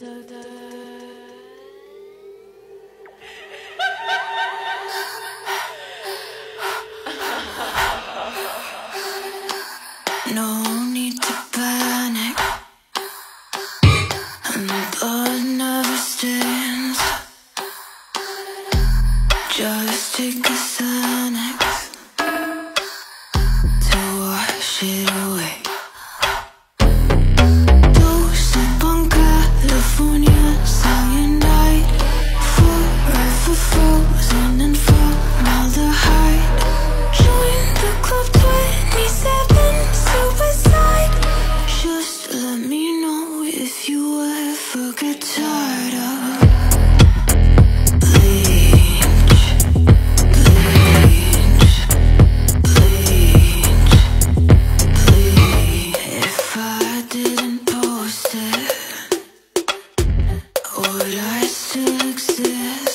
No need to panic, and the blood never stands. Just take a Xanax to wash it away. Don't sleep on California cyanide, forever frozen and formaldehyde. Join the club 27 suicide. Just let me know if you ever get tired of if I didn't post it, would I still exist?